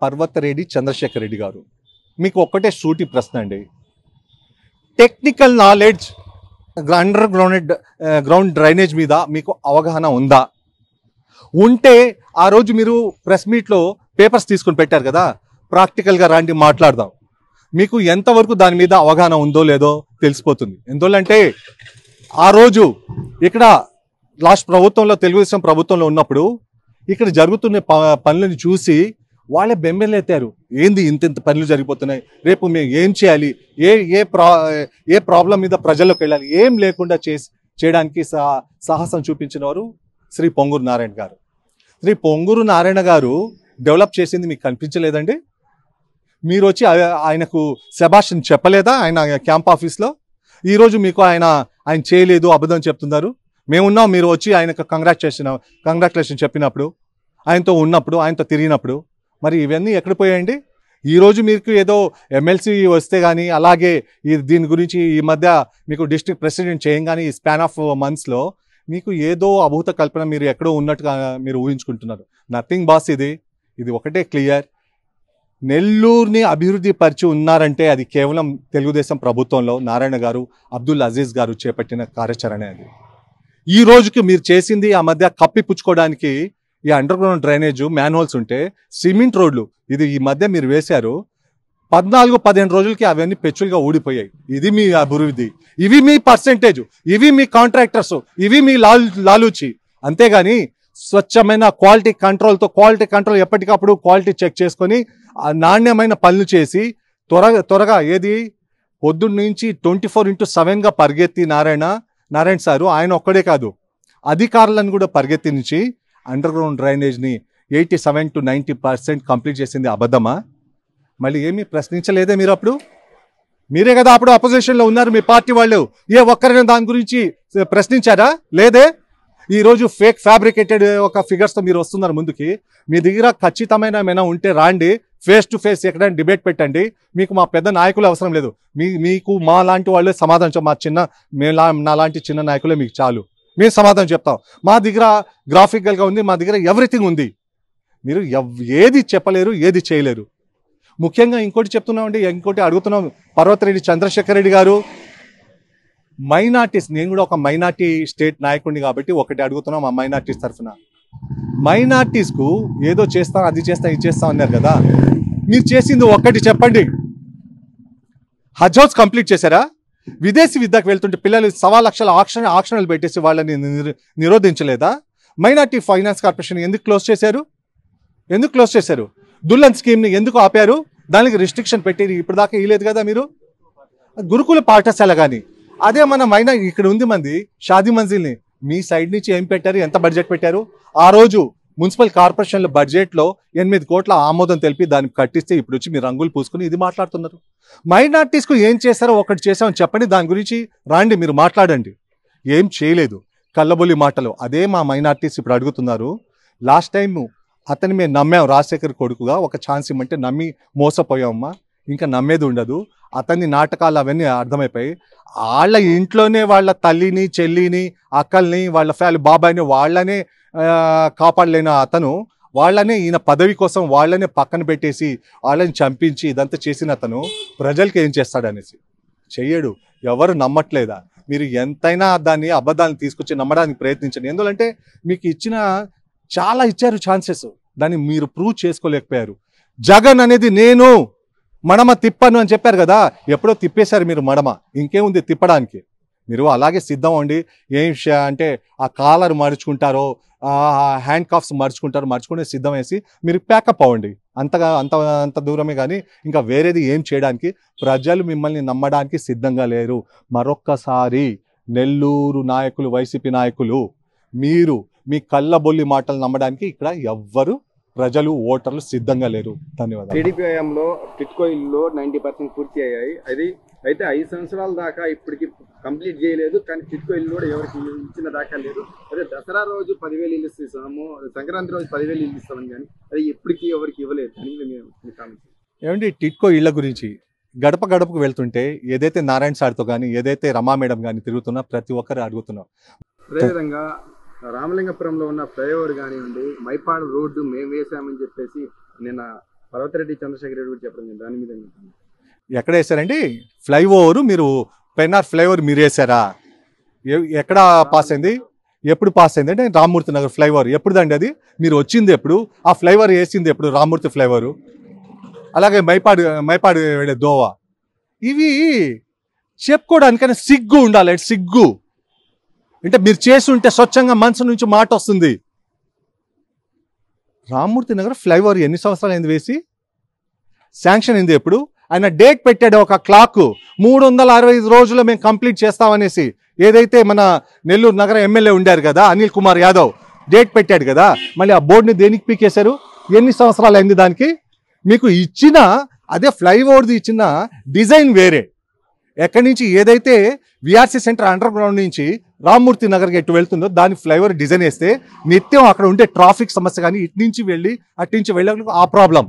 పర్వతరెడ్డి చంద్రశేఖర్ రెడ్డి గారు, మీకు ఒక్కటే సూటి ప్రశ్న అండి. Technical knowledge under ground drainage మీద మీకు అవగాహన ఉందా? ఉంటే ఆ రోజు మీరు ప్రెస్ మీట్లో పేపర్స్ తీసుకొని పెట్టారు కదా, ప్రాక్టికల్గా రండి మాట్లాడదాం. మీకు ఎంతవరకు దాని మీద అవగాహన ఉందో లేదో తెలిసిపోతుంది. ఎందుకంటే ఆ రోజు ఇక్కడ లాస్ట్ ప్రభుత్వంలో, తెలుగుదేశం ప్రభుత్వంలో ఉన్నప్పుడు ఇక్కడ జరుగుతున్న పనులను చూసి వాళ్ళే బెంబెలెత్తారు. ఏంది ఇంత పనులు జరిగిపోతున్నాయి, రేపు మేము ఏం చేయాలి, ఏ ప్రాబ్లం మీద ప్రజల్లోకి వెళ్ళాలి, ఏం లేకుండా చేయడానికి సాహసం చూపించిన వారు శ్రీ పొంగూరు నారాయణ గారు. శ్రీ పొంగూరు నారాయణ గారు డెవలప్ చేసింది మీకు కనిపించలేదండి? మీరు వచ్చి ఆయనకు శభాష్ చెప్పలేదా ఆయన క్యాంప్ ఆఫీస్లో? ఈరోజు మీకు ఆయన చేయలేదు, అబద్ధం చెప్తున్నారు. మేమున్నాం, మీరు వచ్చి ఆయనకు కంగ్రాచులేషన్ చెప్పినప్పుడు, ఆయనతో ఉన్నప్పుడు, ఆయనతో తిరిగినప్పుడు. మరి ఇవన్నీ ఎక్కడ పోయాయండి? ఈరోజు మీకు ఏదో ఎమ్మెల్సీ వస్తే కానీ, అలాగే దీని గురించి ఈ మధ్య మీకు డిస్ట్రిక్ట్ ప్రెసిడెంట్ చేయంగానే ఈ స్పాన్ ఆఫ్ మంత్స్లో మీకు ఏదో అభూత కల్పన మీరు ఎక్కడో ఉన్నట్టుగా మీరు ఊహించుకుంటున్నారు. Nothing boss. ఇది ఒకటే క్లియర్. నెల్లూరుని అభివృద్ధి పరిచి ఉన్నారంటే అది కేవలం తెలుగుదేశం ప్రభుత్వంలో నారాయణ గారు, అబ్దుల్ అజీజ్ గారు చేపట్టిన కార్యాచరణ. అది ఈ రోజుకి మీరు చేసింది ఆ మధ్య కప్పిపుచ్చుకోవడానికి ఈ అండర్ గ్రౌండ్ డ్రైనేజ్ మ్యాన్హోల్స్ ఉంటే సిమెంట్ రోడ్లు ఇది ఈ మధ్య మీరు వేశారు. 14-15 రోజులకి అవన్నీ పెచ్చులుగా ఊడిపోయాయి. ఇది మీ అభివృద్ధి, ఇవి మీ పర్సెంటేజ్, ఇవి మీ కాంట్రాక్టర్స్, ఇవి మీ లాలూచి. అంతేగాని స్వచ్ఛమైన క్వాలిటీ కంట్రోల్ ఎప్పటికప్పుడు క్వాలిటీ చెక్ చేసుకొని నాణ్యమైన పనులు చేసి త్వరగా ఏది పొద్దున్న నుంచి 24/7గా పరిగెత్తి నారాయణ సారు ఆయన ఒక్కడే కాదు, అధికారులను కూడా పరిగెత్తించి అండర్ గ్రౌండ్ డ్రైనేజ్ని 87-90% కంప్లీట్ చేసింది అబద్ధమా? మళ్ళీ ఏమీ ప్రశ్నించలేదే మీరు? అప్పుడు మీరే కదా అప్పుడు అపోజిషన్లో ఉన్నారు, మీ పార్టీ వాళ్ళు. ఏ ఒక్కరైనా దాని గురించి ప్రశ్నించారా? లేదే. ఈరోజు ఫ్యాబ్రికేటెడ్ ఒక ఫిగర్స్తో మీరు వస్తున్నారు ముందుకి. మీ దగ్గర ఖచ్చితమైన ఏమైనా ఉంటే రాండి, ఫేస్ టు ఫేస్ ఎక్కడైనా డిబేట్ పెట్టండి. మీకు మా పెద్ద నాయకులు అవసరం లేదు. మీకు మా లాంటి వాళ్ళే సమాధానం నా లాంటి చిన్న నాయకులే మీకు చాలు. మేము సమాధానం చెప్తాం. మా దగ్గర గ్రాఫికల్గా ఉంది, మా దగ్గర ఎవ్రీథింగ్ ఉంది. మీరు ఏది చెప్పలేరు, ఏది చేయలేరు. ముఖ్యంగా ఇంకోటి చెప్తున్నామండి, ఇంకోటి అడుగుతున్నాం. పర్వతరెడ్డి చంద్రశేఖర్ రెడ్డి గారు మైనార్టీస్, నేను కూడా ఒక మైనార్టీ స్టేట్ నాయకుడిని కాబట్టి ఒకటి అడుగుతున్నాం. ఆ మైనార్టీస్ తరఫున మైనార్టీస్కు ఏదో చేస్తాం, అది చేస్తాం, ఇది చేస్తాం అన్నారు కదా, మీరు చేసింది ఒక్కటి చెప్పండి. హజ్ హౌస్ కంప్లీట్ చేశారా? విదేశీ విద్యకు వెళ్తుంటే పిల్లలు 1.25 లక్షల ఆక్షన్లు పెట్టేసి వాళ్ళని నిరోధించలేదా? మైనార్టీ ఫైనాన్స్ కార్పొరేషన్ ఎందుకు క్లోజ్ చేశారు? దుల్లన్ స్కీమ్ని ఎందుకు ఆపారు? దానికి రిస్ట్రిక్షన్ పెట్టి ఇప్పటిదాకా ఇవ్వలేదు కదా మీరు. గురుకుల పాఠశాల కానీ అదే మన ఇక్కడ ఉంది మంది షాదీ మంజిల్ని మీ సైడ్ నుంచి ఏం పెట్టారు, ఎంత బడ్జెట్ పెట్టారు? ఆ రోజు మున్సిపల్ కార్పొరేషన్ల బడ్జెట్లో 8 కోట్ల ఆమోదం తెలిపి దాన్ని కట్టిస్తే ఇప్పుడు వచ్చి మీరు రంగులు పూసుకుని ఇది మాట్లాడుతున్నారు. మైనార్టీస్కు ఏం చేశారో ఒకటి చేసామని చెప్పండి, దాని గురించి రాండి మీరు మాట్లాడండి. ఏం చేయలేదు, కళ్ళబొల్లి మాటలు. అదే మా మైనార్టీస్ ఇప్పుడు అడుగుతున్నారు. లాస్ట్ టైం అతన్ని మేము నమ్మాం, రాజశేఖర్ కొడుకుగా ఒక ఛాన్స్ ఇమ్మంటే నమ్మి మోసపోయామమ్మా. ఇంకా నమ్మేది ఉండదు. అతన్ని నాటకాలు అవన్నీ అర్థమైపోయి వాళ్ళ ఇంట్లోనే వాళ్ళ తల్లిని, చెల్లిని, అక్కల్ని, వాళ్ళ బాబాయిని వాళ్ళనే కాపాడలేని అతను వాళ్ళనే ఈయన పదవి కోసం వాళ్ళనే పక్కన పెట్టేసి వాళ్ళని చంపించి ఇదంతా చేసిన అతను ప్రజలకి ఏం చేస్తాడనేసి చెయ్యడు. ఎవరు నమ్మట్లేదా? మీరు ఎంతైనా దాన్ని అబద్ధాన్ని తీసుకొచ్చి నమ్మడానికి ప్రయత్నించండి. ఎందుకంటే మీకు చాలా ఇచ్చారు ఛాన్సెస్, దాన్ని మీరు ప్రూవ్ చేసుకోలేకపోయారు. జగన్ అనేది నేను మడమ తిప్పను అని చెప్పారు కదా, ఎప్పుడో తిప్పేశారు మీరు మడమ. ఇంకేముంది తిప్పడానికి? మీరు అలాగే సిద్ధం అండి. ఏం అంటే ఆ కాలర్ మడుచుకుంటారో, హ్యాండ్ కాఫ్స్ మడుచుకునే సిద్ధం వేసి మీరు ప్యాకప్ అవ్వండి. అంత దూరమే కానీ ఇంకా వేరేది ఏం చేయడానికి ప్రజలు మిమ్మల్ని నమ్మడానికి సిద్ధంగా లేరు. మరొక్కసారి నెల్లూరు నాయకులు, వైసీపీ నాయకులు, మీరు మీ కళ్ళబొల్లి మాటలు నమ్మడానికి ఇక్కడ ఎవ్వరు ప్రజలు, ఓటర్లు సిద్ధంగా లేరు. ధన్యవాదాలు. టీడీపీ హయాంలో టిట్కో ఇల్లు 90% పూర్తి అయ్యాయి. అయితే 5 సంవత్సరాల దాకా ఇప్పటికి కంప్లీట్ చేయలేదు. కానీ టిట్కో ఇల్లు కూడా ఎవరికి ఇచ్చిన దాకా లేదు. అదే దసరా రోజు 10,000 ఇల్లు ఇస్తాము, సంక్రాంతి రోజు 10,000 ఇల్లు ఇస్తామని, కానీ అది ఎప్పటికీ ఎవరికి ఇవ్వలేదు అని ఏమండి టిట్కో ఇళ్ల గురించి గడప గడపకు వెళ్తుంటే ఏదైతే నారాయణ సార్తో కానీ, ఏదైతే రమా మేడం కానీ తిరుగుతున్నా ప్రతి ఒక్కరు అడుగుతున్నాం. అదేవిధంగా రామలింగపురంలో ఉన్న ఫ్లైఓవర్ కానివ్వండి, మైపాడు రోడ్డు మేము వేసామని చెప్పేసి నిన్న పర్వతిరెడ్డి చంద్రశేఖర్ రెడ్డి కూడా చెప్పడం దాని మీద ఎక్కడ వేసారండి ఫ్లైఓవర్? మీరు పెన్నార్ ఫ్లైఓవర్ మీరు వేసారా? ఎక్కడ పాస్ అయింది? ఎప్పుడు పాస్ అయింది అంటే రామ్మూర్తి నగర్ ఫ్లైఓవర్ ఎప్పుడుదండి అది? మీరు వచ్చింది ఎప్పుడు? ఆ ఫ్లైఓవర్ వేసింది ఎప్పుడు? రామ్మూర్తి ఫ్లైఓవరు. అలాగే మైపాడు వెళ్ళే దోవా. ఇవి చెప్పుకోవడానికైనా సిగ్గు ఉండాలి. సిగ్గు అంటే మీరు చేసి ఉంటే స్వచ్ఛంగా మనసు నుంచి మాట వస్తుంది. రామ్మూర్తి నగర్ ఫ్లైఓవర్ ఎన్ని సంవత్సరాలు అయింది వేసి? శాంక్షన్ అయింది ఎప్పుడు? ఆయన డేట్ పెట్టాడు, ఒక క్లాక్ 365 రోజుల్లో మేము కంప్లీట్ చేస్తామనేసి. ఏదైతే మన నెల్లూరు నగర ఎమ్మెల్యే ఉండారు కదా అనిల్ కుమార్ యాదవ్, డేట్ పెట్టాడు కదా. మళ్ళీ ఆ బోర్డుని దేనికి పీకేశారు? ఎన్ని సంవత్సరాలు అయింది దానికి? మీకు ఇచ్చిన అదే ఫ్లైఓవర్ది ఇచ్చిన డిజైన్ వేరే. ఎక్కడి నుంచి ఏదైతే విఆర్సీ సెంటర్ అండర్ గ్రౌండ్ నుంచి రామ్మూర్తి నగర్కి ఎటు వెళ్తుందో దాని ఫ్లైఓవర్ డిజైన్ వేస్తే నిత్యం అక్కడ ఉండే ట్రాఫిక్ సమస్య కానీ ఇటు నుంచి వెళ్ళి అటు నుంచి వెళ్ళడానికి ఆ ప్రాబ్లం.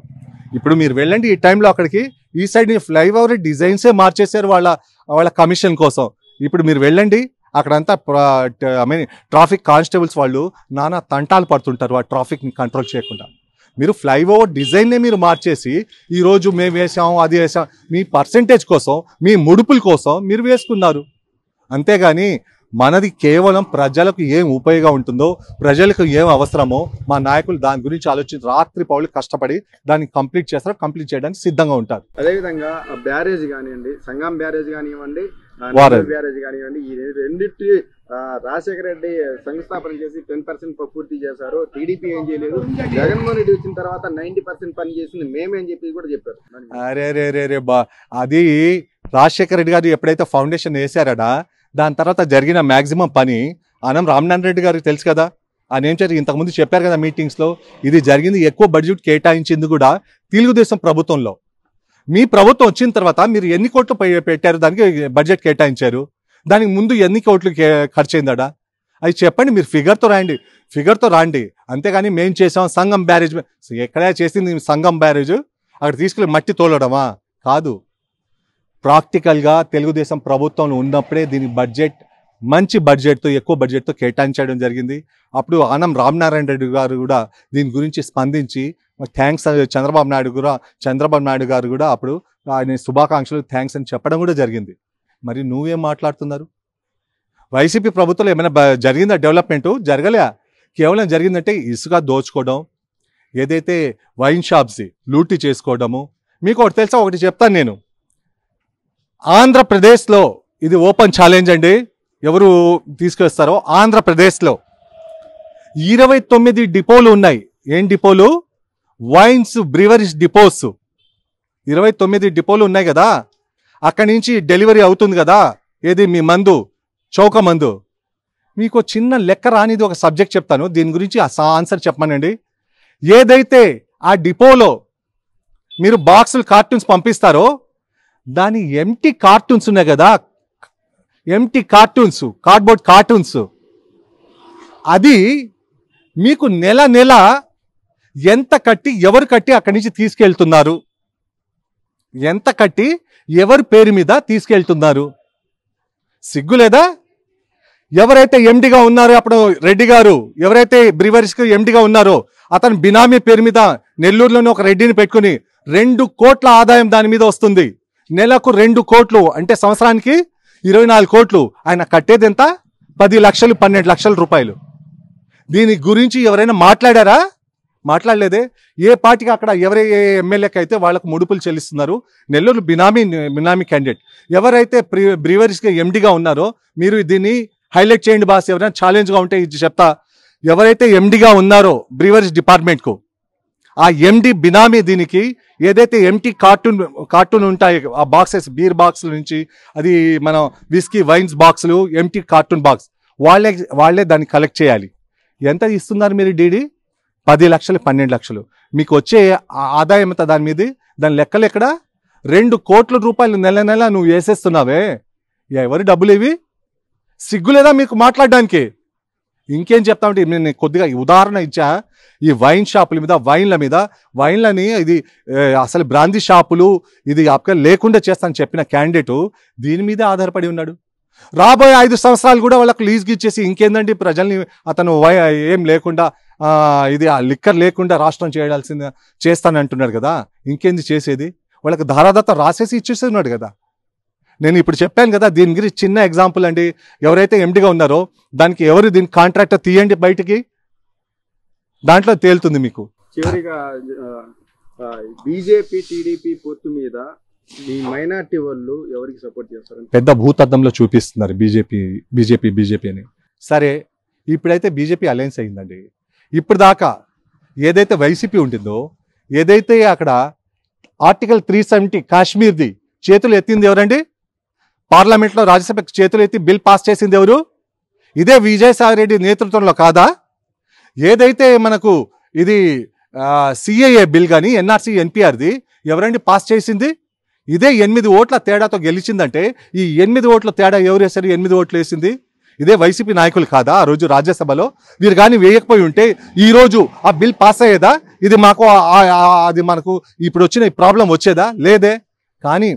ఇప్పుడు మీరు వెళ్ళండి ఈ టైంలో అక్కడికి, ఈ సైడ్ ఫ్లైఓవర్ డిజైన్సే మార్చేశారు వాళ్ళ కమిషన్ కోసం. ఇప్పుడు మీరు వెళ్ళండి అక్కడంతా ట్రాఫిక్ కానిస్టేబుల్స్ వాళ్ళు నానా తంటాలు పడుతుంటారు ఆ ట్రాఫిక్ని కంట్రోల్ చేయకుండా. మీరు ఫ్లైఓవర్ డిజైన్నే మీరు మార్చేసి ఈరోజు మేము వేసాం అది వేసాం మీ పర్సెంటేజ్ కోసం మీ ముడుపుల కోసం మీరు వేసుకున్నారు. అంతేగాని మనది కేవలం ప్రజలకు ఏం ఉపయోగం ఉంటుందో, ప్రజలకు ఏం అవసరమో మా నాయకులు దాని గురించి ఆలోచించి రాత్రి పౌలు కష్టపడి దాన్ని కంప్లీట్ చేస్తారు, కంప్లీట్ చేయడానికి సిద్ధంగా ఉంటారు. అదేవిధంగా బ్యారేజ్ కానివ్వండి, సంగం బ్యారేజ్ కానివ్వండి, బ్యారేజ్ కానివ్వండి, ఈ రెండింటి రాజశేఖర రెడ్డి శంకుస్థాపన చేసి 10% పూర్తి చేశారు. టీడీపీ ఏం చేయలేదు. జగన్మోహన్ రెడ్డి వచ్చిన తర్వాత 90% పని చేసింది మేమేం చెప్పి కూడా చెప్పారు. అరే అది రాజశేఖర రెడ్డి గారు ఎప్పుడైతే ఫౌండేషన్ వేసారడా దాని తర్వాత జరిగిన మ్యాక్సిమం పని ఆనం రామనారాయణ రెడ్డి గారికి తెలుసు కదా. ఆయన ఏం చేయాలి ఇంతకుముందు చెప్పారు కదా మీటింగ్స్లో. ఇది జరిగింది ఎక్కువ బడ్జెట్ కేటాయించింది కూడా తెలుగుదేశం ప్రభుత్వంలో. మీ ప్రభుత్వం వచ్చిన తర్వాత మీరు ఎన్ని కోట్లు పెట్టారు దానికి బడ్జెట్ కేటాయించారు? దానికి ముందు ఎన్ని కోట్లు ఖర్చు అయిందడా? అది చెప్పండి. మీరు ఫిగర్తో రాండి. అంతేగాని మేం చేసాం సంగం బ్యారేజ్. ఎక్కడా చేసింది సంగం బ్యారేజ్? అక్కడ తీసుకెళ్ళి మట్టి తోలడమా? కాదు. ప్రాక్టికల్గా తెలుగుదేశం ప్రభుత్వంలో ఉన్నప్పుడే దీని బడ్జెట్ మంచి బడ్జెట్తో ఎక్కువ బడ్జెట్తో కేటాయించడం జరిగింది. అప్పుడు ఆనం రామనారాయణ రెడ్డి గారు కూడా దీని గురించి స్పందించి థ్యాంక్స్ చంద్రబాబు నాయుడు గారు కూడా అప్పుడు ఆయన శుభాకాంక్షలు థ్యాంక్స్ అని చెప్పడం కూడా జరిగింది. మరి నువ్వేం మాట్లాడుతున్నారు? వైసీపీ ప్రభుత్వంలో ఏమైనా జరిగిందా డెవలప్మెంటు? జరగలే. కేవలం జరిగిందంటే ఇసుక దోచుకోవడం, ఏదైతే వైన్ షాప్స్ లూటీ చేసుకోవడము. మీకు ఒకటి తెలుసా? ఒకటి చెప్తాను నేను. ఆంధ్రప్రదేశ్లో ఇది ఓపెన్ ఛాలెంజ్ అండి, ఎవరు తీసుకొస్తారో. ఆంధ్రప్రదేశ్లో 29 డిపోలు ఉన్నాయి. ఏం డిపోలు? Wines breweries depots. 29 డిపోలు ఉన్నాయి కదా. అక్కడి నుంచి డెలివరీ అవుతుంది కదా ఏది మీ మందు, చౌక మందు. మీకు చిన్న లెక్క రానిది ఒక సబ్జెక్ట్ చెప్తాను, దీని గురించి ఆన్సర్ చెప్పమనండి. ఏదైతే ఆ డిపోలో మీరు బాక్సులు కార్టూన్స్ పంపిస్తారో దాని ఎంటీ కార్టూన్స్ ఉన్నాయి కదా, ఎంటీ కార్టూన్స్, కార్డ్బోర్డ్ కార్టూన్స్, అది మీకు నెల ఎంత కట్టి ఎవరు కట్టి అక్కడి నుంచి తీసుకెళ్తున్నారు? ఎంత కట్టి ఎవరి పేరు మీద తీసుకెళ్తున్నారు? సిగ్గు లేదా? ఎవరైతే ఎండిగా ఉన్నారో అప్పుడు రెడ్డి గారు, ఎవరైతే బ్రీవరీస్కి ఎండిగా ఉన్నారో అతను బినామీ పేరు మీద నెల్లూరులోని ఒక రెడ్డిని పెట్టుకుని 2 కోట్ల ఆదాయం దాని మీద వస్తుంది. నెలకు 2 కోట్లు అంటే సంవత్సరానికి 24 కోట్లు. ఆయన కట్టేది ఎంత? 10 లక్షలు 12 లక్షల రూపాయలు. దీని గురించి ఎవరైనా మాట్లాడారా? మాట్లాడలేదే. ఏ పార్టీకి అక్కడ ఎవరే ఎమ్మెల్యేకి అయితే వాళ్ళకు ముడుపులు చెల్లిస్తున్నారు. నెల్లూరు బినామీ క్యాండిడేట్ ఎవరైతే బ్రీవరీస్కి ఎండిగా ఉన్నారో మీరు దీన్ని హైలైట్ చేయండి బాస్. ఎవరైనా ఛాలెంజ్గా ఉంటే ఇది చెప్తా. ఎవరైతే ఎండిగా ఉన్నారో బ్రీవరీస్ డిపార్ట్మెంట్కు ఆ ఎండి బినామీ దీనికి ఏదైతే ఎంటీ కార్టూన్ ఉంటాయి ఆ బాక్సెస్, బీర్ బాక్స్ నుంచి అది మనం విస్కీ వైన్స్ బాక్సులు, ఎంటీ కార్టూన్ బాక్స్ వాళ్ళే దాన్ని కలెక్ట్ చేయాలి. ఎంత ఇస్తున్నారు మీరు డీడీ? 10 లక్షలు 12 లక్షలు. మీకు వచ్చే ఆదాయం ఎంత దాని మీద? దాని లెక్కలు ఎక్కడ? 2 కోట్ల రూపాయలు నెల నువ్వు వేసేస్తున్నావే. ఎవరి డబ్బులు ఇవి? సిగ్గులేదా మీకు మాట్లాడడానికి? ఇంకేం చెప్తామంటే నేను కొద్దిగా ఉదాహరణ ఇచ్చా. ఈ వైన్ షాపుల మీద, వైన్లని ఇది అసలు బ్రాందీ షాపులు ఇది లేకుండా చేస్తానని చెప్పిన క్యాండిడేటు దీని మీదే ఆధారపడి ఉన్నాడు. రాబోయే 5 సంవత్సరాలు కూడా వాళ్ళకు లీజ్కి ఇచ్చేసి ఇంకేందండి ప్రజల్ని అతను ఏం లేకుండా ఇది ఆ లిక్కర్ లేకుండా రాష్ట్రం చేస్తానంటున్నాడు కదా, ఇంకేంది చేసేది? వాళ్ళకి ధారాదత్త రాసేసి ఇచ్చేస్తున్నాడు కదా. నేను ఇప్పుడు చెప్పాను కదా, దీని గురించి చిన్న ఎగ్జాంపుల్ అండి. ఎవరైతే ఎండిగా ఉన్నారో దానికి ఎవరు దీని కాంట్రాక్టర్ తీయండి బయటికి, దాంట్లో తేలుతుంది మీకు. చివరిగా బీజేపీ టీడీపీ పొత్తు మీద ఈ మైనార్టీ వాళ్ళు ఎవరికి సపోర్ట్ చేస్తారు? పెద్ద భూతద్దంలో చూపిస్తున్నారు బీజేపీ అని. సరే, ఇప్పుడైతే బీజేపీ అలయన్స్ అయిందండి. ఇప్పుడు దాకా ఏదైతే వైసీపీ ఉంటుందో, ఏదైతే అక్కడ ఆర్టికల్ 370 కాశ్మీర్ది చేతులు ఎత్తింది ఎవరండి? పార్లమెంట్లో రాజ్యసభకు చేతులు ఎత్తి బిల్ పాస్ చేసింది ఎవరు? ఇదే విజయసాయి రెడ్డి నేతృత్వంలో కాదా? ఏదైతే మనకు ఇది సిఏఏ బిల్ కానీ ఎన్ఆర్సీ ఎన్పిఆర్ది ఎవరండి పాస్ చేసింది? ఇదే 8 ఓట్ల తేడాతో గెలిచిందంటే ఈ 8 ఓట్ల తేడా ఎవరు వేశారు? 8 ఓట్లు వేసింది ఇదే వైసీపీ నాయకులు కాదా? ఆ రోజు రాజ్యసభలో వీరు కానీ వేయకపోయి ఉంటే ఈ రోజు ఆ బిల్ పాస్ అయ్యేదా? ఇది మాకు అది మనకు ఇప్పుడు వచ్చిన ఈ ప్రాబ్లం వచ్చేదా? లేదే. కానీ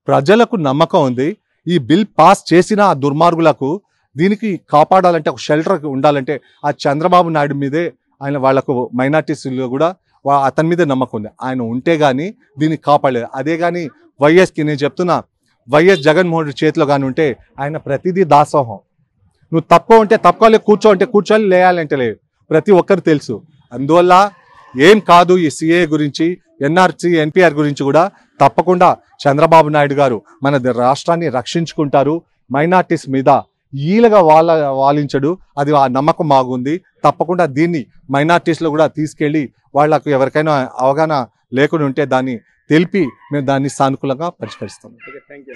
ప్రజలకు నమ్మకం ఉంది. ఈ బిల్ పాస్ చేసిన ఆ దుర్మార్గులకు దీనికి కాపాడాలంటే, ఒక షెల్టర్ ఉండాలంటే ఆ చంద్రబాబు నాయుడు మీదే, ఆయన వాళ్లకు మైనార్టీస్లో కూడా అతని మీదే నమ్మకం ఉంది. ఆయన ఉంటే కానీ దీన్ని కాపాడలేదు. అదే కానీ వైఎస్కి నేను చెప్తున్నా, వైఎస్ జగన్మోహన్ రెడ్డి చేతిలో కానీ ఉంటే ఆయన ప్రతిదీ దాసోహం. నువ్వు తప్పుకో తప్పుకోవాలి, కూర్చో అంటే కూర్చోవాలి, లేయాలంటే లేదు. ప్రతి ఒక్కరు తెలుసు. అందువల్ల ఏం కాదు, ఈ సిఏ గురించి ఎన్ఆర్సీ ఎన్పిఆర్ గురించి కూడా తప్పకుండా చంద్రబాబు నాయుడు గారు మన రాష్ట్రాన్ని రక్షించుకుంటారు. మైనార్టీస్ మీద ఈలగా వాలించడు. అది ఆ నమ్మకం మాగుంది. తప్పకుండా దీన్ని మైనార్టీస్లో కూడా తీసుకెళ్ళి వాళ్లకు ఎవరికైనా అవగాహన లేకుండా ఉంటే దాన్ని తెలిపి మేము దాన్ని సానుకూలంగా పరిష్కరిస్తాం. Thank you.